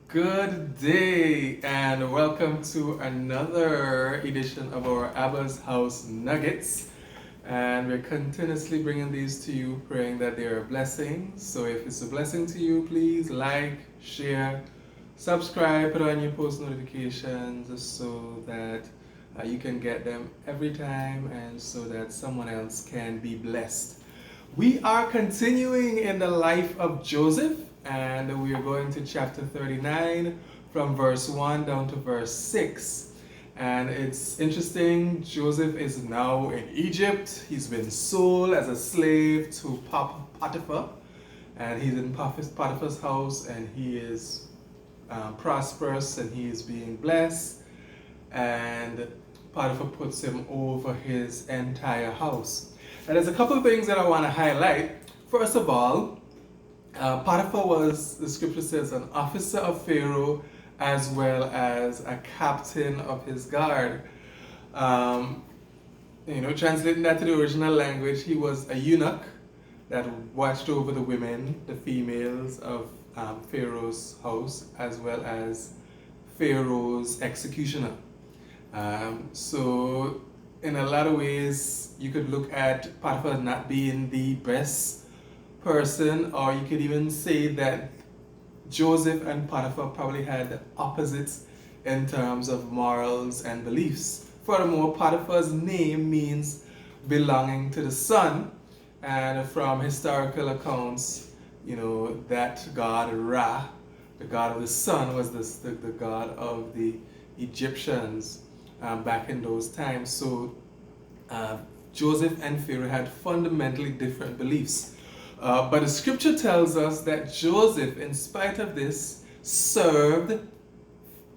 Good day and welcome to another edition of our Abba's House Nuggets. And we're continuously bringing these to you, praying that they are a blessing. So if it's a blessing to you, please like, share, subscribe, put on your post notifications so that you can get them every time and so that someone else can be blessed. We are continuing in the life of Joseph, and we are going to chapter 39 from verse 1 down to verse 6. And it's interesting, Joseph is now in Egypt. He's been sold as a slave to Potiphar, and he's in Potiphar's house, and he is prosperous and he is being blessed. And Potiphar puts him over his entire house. And there's a couple of things that I want to highlight. First of all, Potiphar was, the scripture says, an officer of Pharaoh as well as a captain of his guard. Translating that to the original language, he was a eunuch that watched over the women, the females of Pharaoh's house, as well as Pharaoh's executioner. So in a lot of ways, you could look at Potiphar not being the best person, or you could even say that Joseph and Potiphar probably had opposites in terms of morals and beliefs. Furthermore, Potiphar's name means belonging to the sun, and from historical accounts, that god Ra, the god of the sun, was the god of the Egyptians back in those times. So Joseph and Pharaoh had fundamentally different beliefs. But the scripture tells us that Joseph, in spite of this, served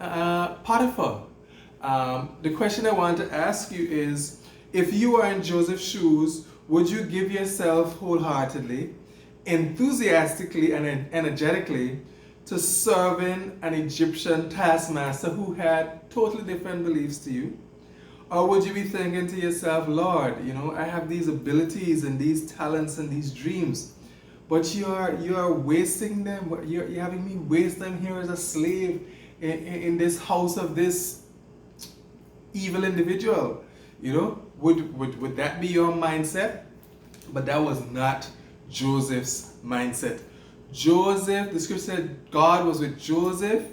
Potiphar. The question I want to ask you is, if you are in Joseph's shoes, would you give yourself wholeheartedly, enthusiastically, and energetically to serving an Egyptian taskmaster who had totally different beliefs to you? Or would you be thinking to yourself, Lord, I have these abilities and these talents and these dreams, but you are wasting them. You're having me waste them here as a slave in this house of this evil individual. Would that be your mindset? But that was not Joseph's mindset. Joseph, the scripture said God was with Joseph,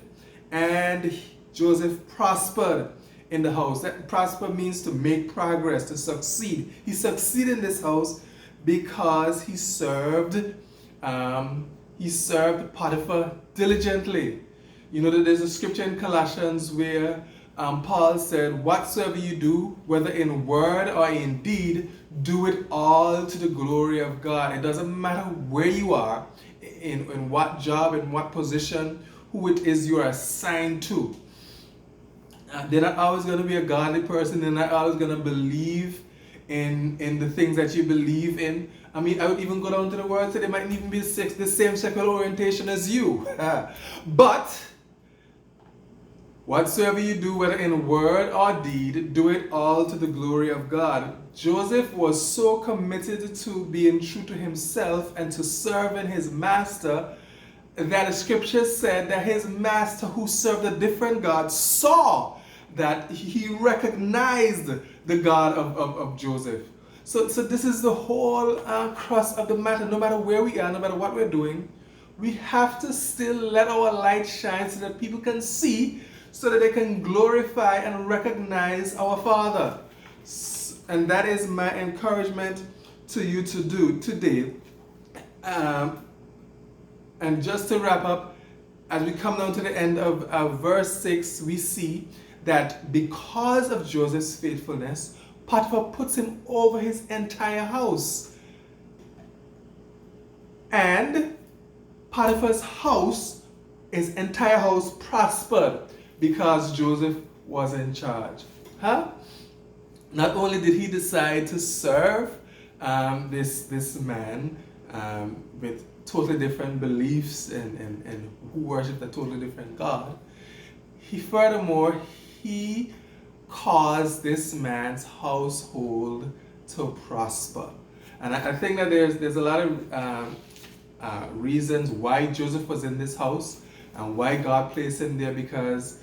and Joseph prospered in the house. That prosper means to make progress, to succeed. He succeeded in this house because he served Potiphar diligently. That there's a scripture in Colossians where Paul said, whatsoever you do, whether in word or in deed, do it all to the glory of God. It doesn't matter where you are, in what job, in what position, who it is you are assigned to. They're not always going to be a godly person. They're not always going to believe in the things that you believe in. I would even go down to the word, so they might even be the same sexual orientation as you. But whatsoever you do, whether in word or deed, do it all to the glory of God. Joseph was so committed to being true to himself and to serving his master that the scripture said that his master, who served a different God, saw that he recognized the God of Joseph. So this is the whole crux of the matter. No matter where we are, no matter what we're doing, we have to still let our light shine so that people can see, so that they can glorify and recognize our Father. And that is my encouragement to you to do today. And just to wrap up, as we come down to the end of verse 6, we see that because of Joseph's faithfulness, Potiphar puts him over his entire house. And Potiphar's house, his entire house, prospered because Joseph was in charge. Not only did he decide to serve this man with totally different beliefs and who worshipped a totally different God, furthermore he caused this man's household to prosper. And I think that there's a lot of reasons why Joseph was in this house. And why God placed him there? Because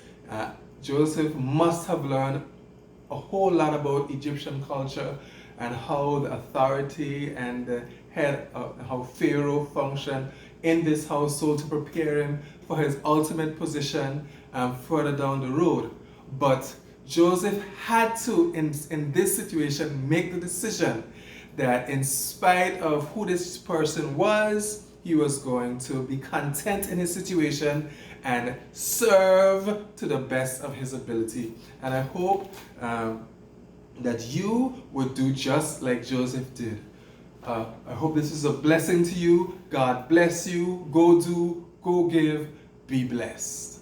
Joseph must have learned a whole lot about Egyptian culture and how the authority and the head, how Pharaoh functioned in this household to prepare him for his ultimate position further down the road. But Joseph had to, in this situation, make the decision that in spite of who this person was, he was going to be content in his situation and serve to the best of his ability. And I hope that you would do just like Joseph did. I hope this is a blessing to you. God bless you. Go do, go give, be blessed.